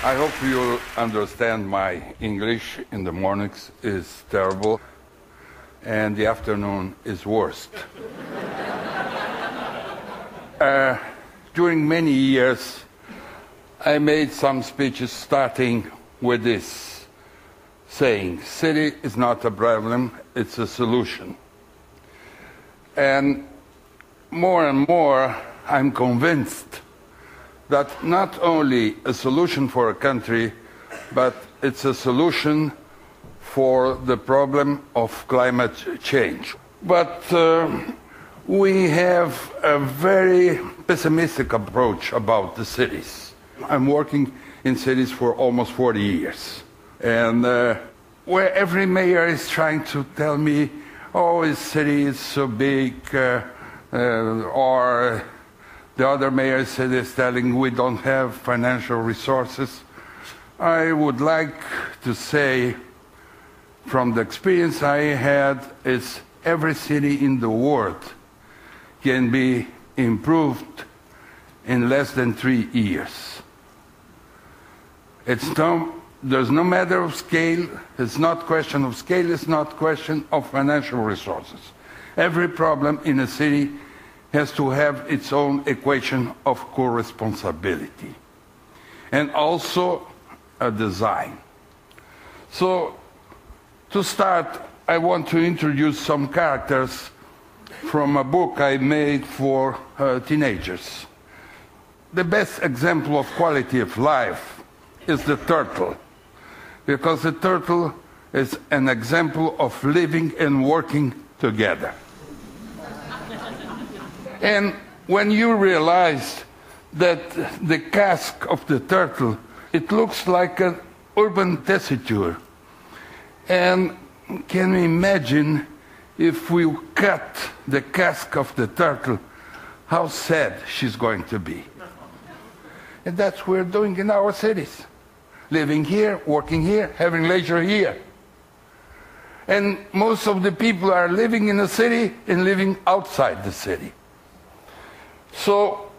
I hope you understand my English in the mornings is terrible and the afternoon is worst. During many years, I made some speeches starting with this saying, city is not a problem, it's a solution. And more, I'm convinced that not only a solution for a country, but it's a solution for the problem of climate change. But we have a very pessimistic approach about the cities. I'm working in cities for almost 40 years. And where every mayor is trying to tell me, oh, his city is so big, or the other mayor is telling we don't have financial resources. I would like to say, from the experience I had, is every city in the world can be improved in less than 3 years. There's no matter of scale, it's not question of scale, it's not question of financial resources. Every problem in a city has to have its own equation of co-responsibility. And also a design. So, to start, I want to introduce some characters from a book I made for teenagers. The best example of quality of life is the turtle, because the turtle is an example of living and working together. And when you realize that the casque of the turtle, it looks like an urban tessiture. And can you imagine if we cut the casque of the turtle, how sad she's going to be? And that's what we're doing in our cities. Living here, working here, having leisure here. And most of the people are living in the city and living outside the city. So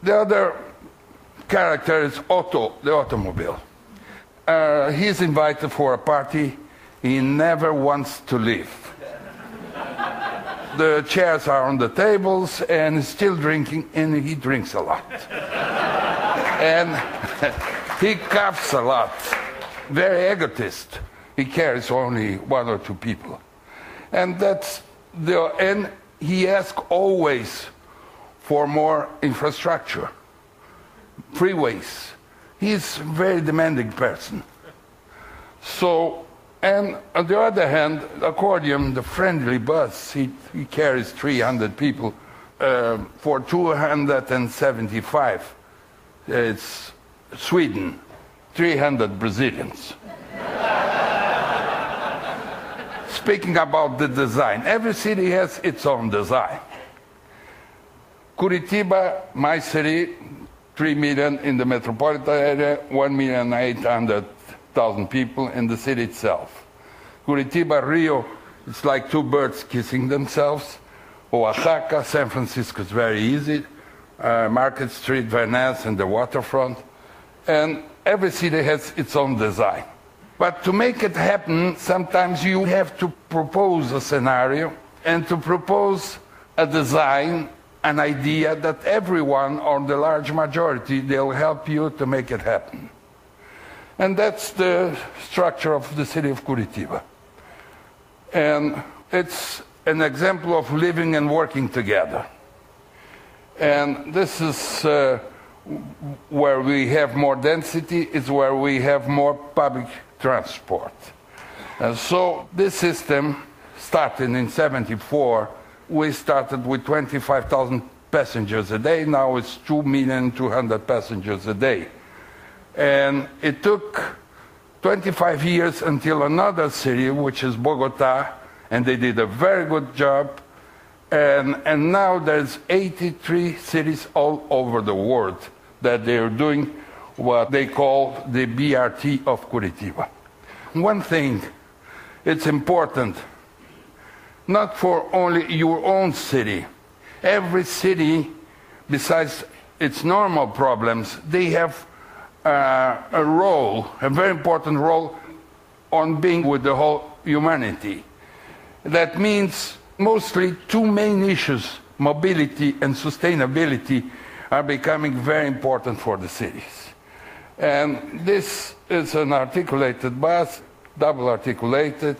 the other character is Otto, the automobile. He's invited for a party. He never wants to leave. The chairs are on the tables and he's still drinking, and he drinks a lot. And he coughs a lot. Very egotist. He carries only 1 or 2 people. And he asks always for more infrastructure, freeways. He's a very demanding person. So, and on the other hand, the accordion, the friendly bus, he carries 300 people for 275. It's Sweden, 300 Brazilians. Speaking about the design, every city has its own design. Curitiba, my city, 3 million in the metropolitan area, 1,800,000 people in the city itself. Curitiba, Rio, it's like 2 birds kissing themselves. Oaxaca, San Francisco is very easy. Market Street, Venice, and the waterfront. And every city has its own design. But to make it happen, sometimes you have to propose a scenario and to propose a design, an idea that everyone, or the large majority, they'll help you to make it happen. And that's the structure of the city of Curitiba. And it's an example of living and working together. And this is where we have more density, is where we have more public transport. And so this system started in '74. We started with 25,000 passengers a day. Now it's 2,200,000 passengers a day. And it took 25 years until another city, which is Bogota, and they did a very good job. And now there's 83 cities all over the world that they're doing what they call the BRT of Curitiba. One thing, it's important, not for only your own city. Every city, besides its normal problems, they have a role, a very important role, on being with the whole humanity. That means mostly two main issues, mobility and sustainability, are becoming very important for the cities. And this is an articulated bus, double articulated,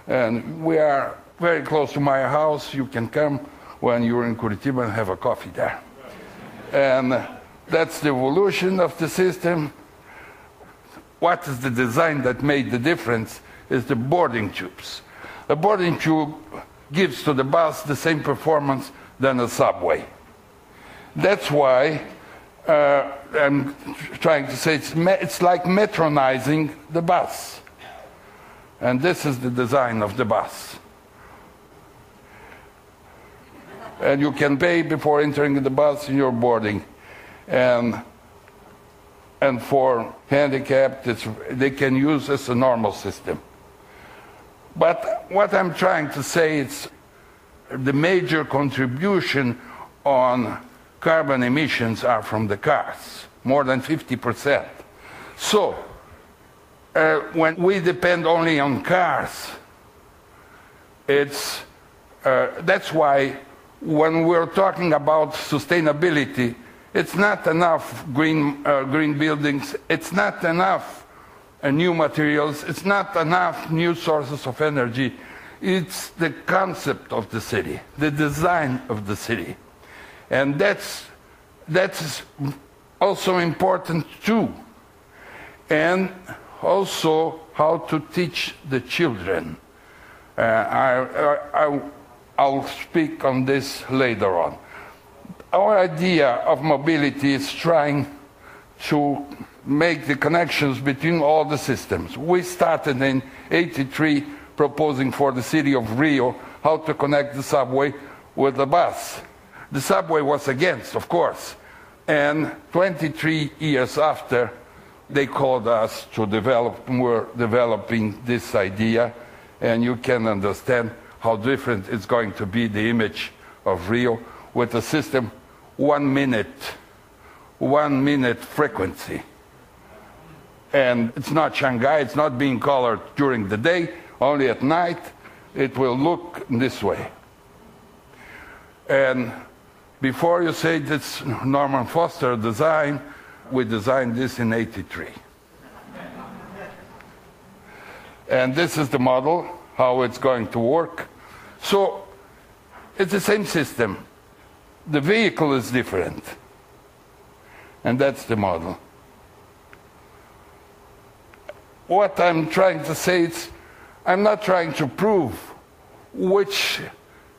and we are very close to my house. You can come when you're in Curitiba and have a coffee there. And that's the evolution of the system. What is the design that made the difference is the boarding tubes. A boarding tube gives to the bus the same performance than a subway. That's why I'm trying to say it's like metronizing the bus. And this is the design of the bus. And you can pay before entering the bus in your boarding. And for handicapped, they can use as a normal system. But what I'm trying to say is the major contribution on carbon emissions are from the cars, more than 50%. So when we depend only on cars, that's why when we're talking about sustainability, it's not enough green buildings, it's not enough new materials, it's not enough new sources of energy. It's the concept of the city, the design of the city. And that's also important too. And also how to teach the children. I'll speak on this later on. Our idea of mobility is trying to make the connections between all the systems. We started in '83 proposing for the city of Rio how to connect the subway with the bus. The subway was against, of course. And 23 years after, they called us to develop, we're developing this idea, and you can understand how different it's going to be, the image of Rio, with a system 1 minute frequency. And it's not Shanghai, it's not being colored during the day, only at night it will look this way. And before you say it's Norman Foster design, we designed this in '83. And this is the model, how it's going to work. So it's the same system. The vehicle is different. And that's the model. What I'm trying to say is, I'm not trying to prove which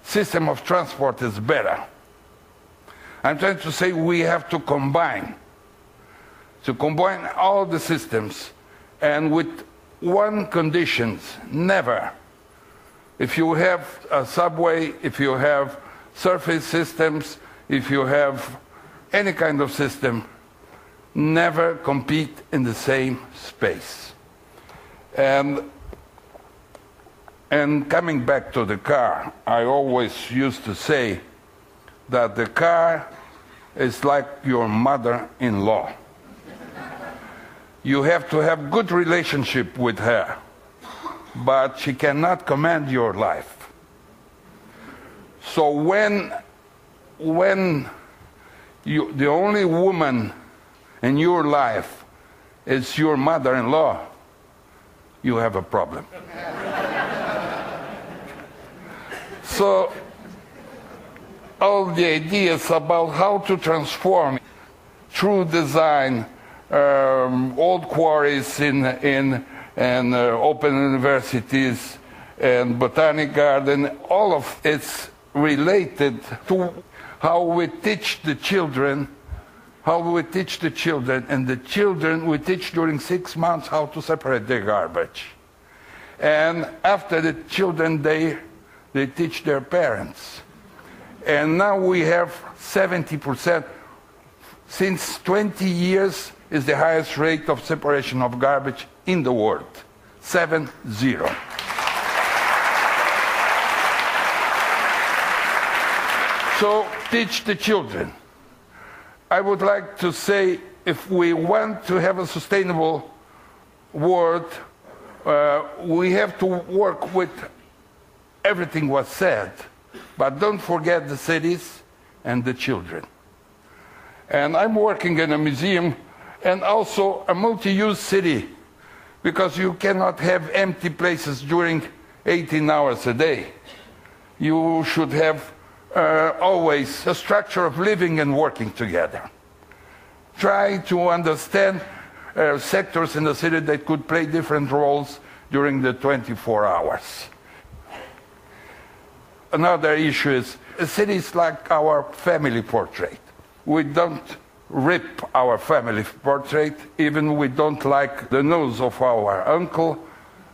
system of transport is better. I'm trying to say we have to combine all the systems, and with one condition: never. If you have a subway, if you have surface systems, if you have any kind of system, never compete in the same space. And coming back to the car, I always used to say that the car is like your mother-in-law. You have to have good relationship with her, but she cannot command your life. So when the only woman in your life is your mother-in-law, you have a problem. So all the ideas about how to transform through design old quarries and open universities and botanic garden, all of it's related to how we teach the children, and the children we teach during 6 months how to separate their garbage. And after the children, they teach their parents. And now we have 70%. Since 20 years is the highest rate of separation of garbage in the world. 7-0. So teach the children. I would like to say if we want to have a sustainable world, we have to work with everything was said, but don't forget the cities and the children. And I'm working in a museum and also a multi-use city, because you cannot have empty places during 18 hours a day. You should have always a structure of living and working together. Try to understand sectors in the city that could play different roles during the 24 hours. Another issue is a city is like our family portrait. We don't rip our family portrait, even we don't like the nose of our uncle,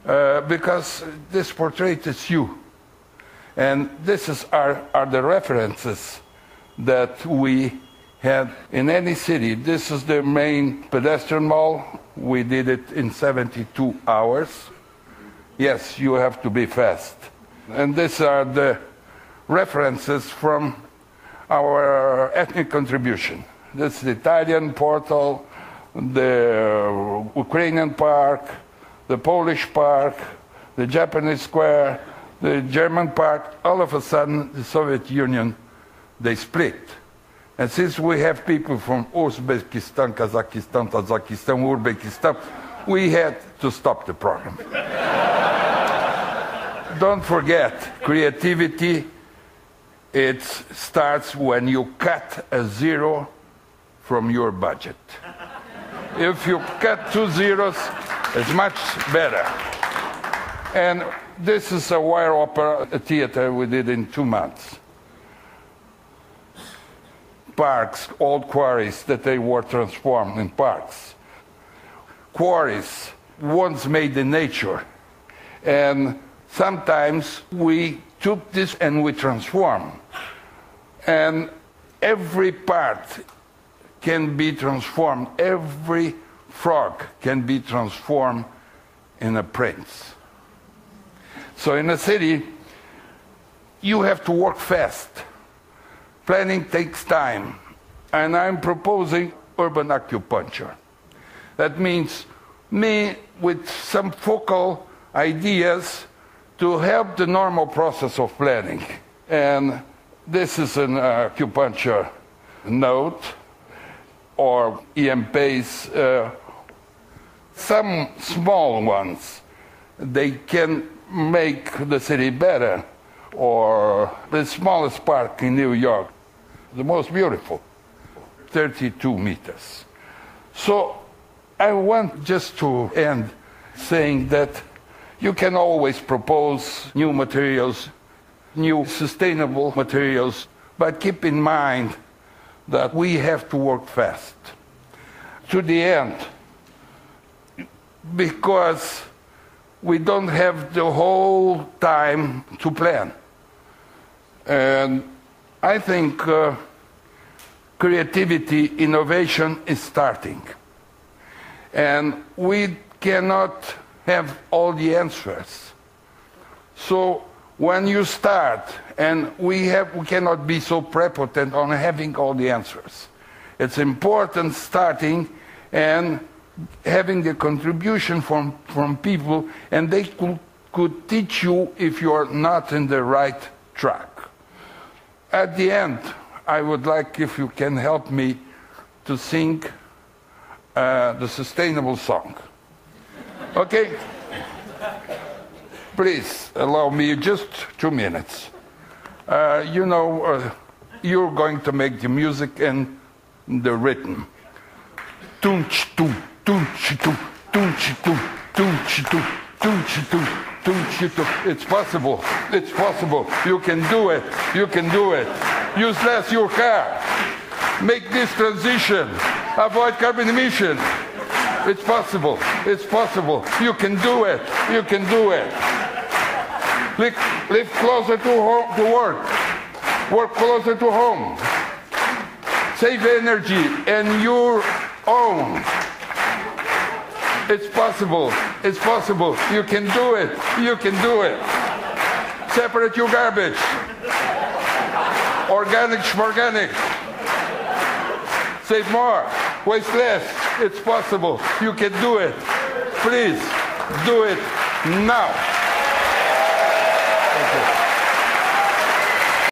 because this portrait is you. And this are the references that we had in any city. This is the main pedestrian mall. We did it in 72 hours. Yes, you have to be fast. And these are the references from our ethnic contribution. This is the Italian portal, the Ukrainian park, the Polish park, the Japanese square, the German park. All of a sudden, the Soviet Union, they split. And since we have people from Uzbekistan, Kazakhstan, Tajikistan, Uzbekistan, we had to stop the program. Don't forget, creativity, it starts when you cut a zero from your budget. If you cut 2 zeros, it's much better. And this is a wire opera, a theater we did in 2 months. Parks, old quarries that they were transformed in parks. Quarries, once made in nature. And sometimes we took this and we transformed. And every part can be transformed. Every frog can be transformed in a prince. So in a city, you have to work fast. Planning takes time. And I'm proposing urban acupuncture. That means me with some focal ideas to help the normal process of planning. And this is an acupuncture note, or EMPs, some small ones. They can make the city better. Or the smallest park in New York, the most beautiful, 32 meters. So I want just to end saying that you can always propose new materials, new sustainable materials, but keep in mind that we have to work fast to the end, because we don't have the whole time to plan. And I think creativity, innovation is starting. And we cannot have all the answers. So when you start, and we cannot be so prepotent on having all the answers. It's important starting and having the contribution from people, and they could teach you if you're not in the right track. At the end, I would like if you can help me to sing the sustainable song. Okay? Please allow me just 2 minutes. You're going to make the music and the rhythm. Tunch tum, tunch tum, tunch tum, tunch tum, tunch tum, tunch tum. It's possible. It's possible. You can do it. You can do it. Use less your car. Make this transition. Avoid carbon emission. It's possible. It's possible. You can do it. You can do it. Live closer to home, to work. Work closer to home. Save energy and your own. It's possible. It's possible. You can do it. You can do it. Separate your garbage. Organic, schmorganic. Save more. waste less. It's possible. You can do it. Please, do it now.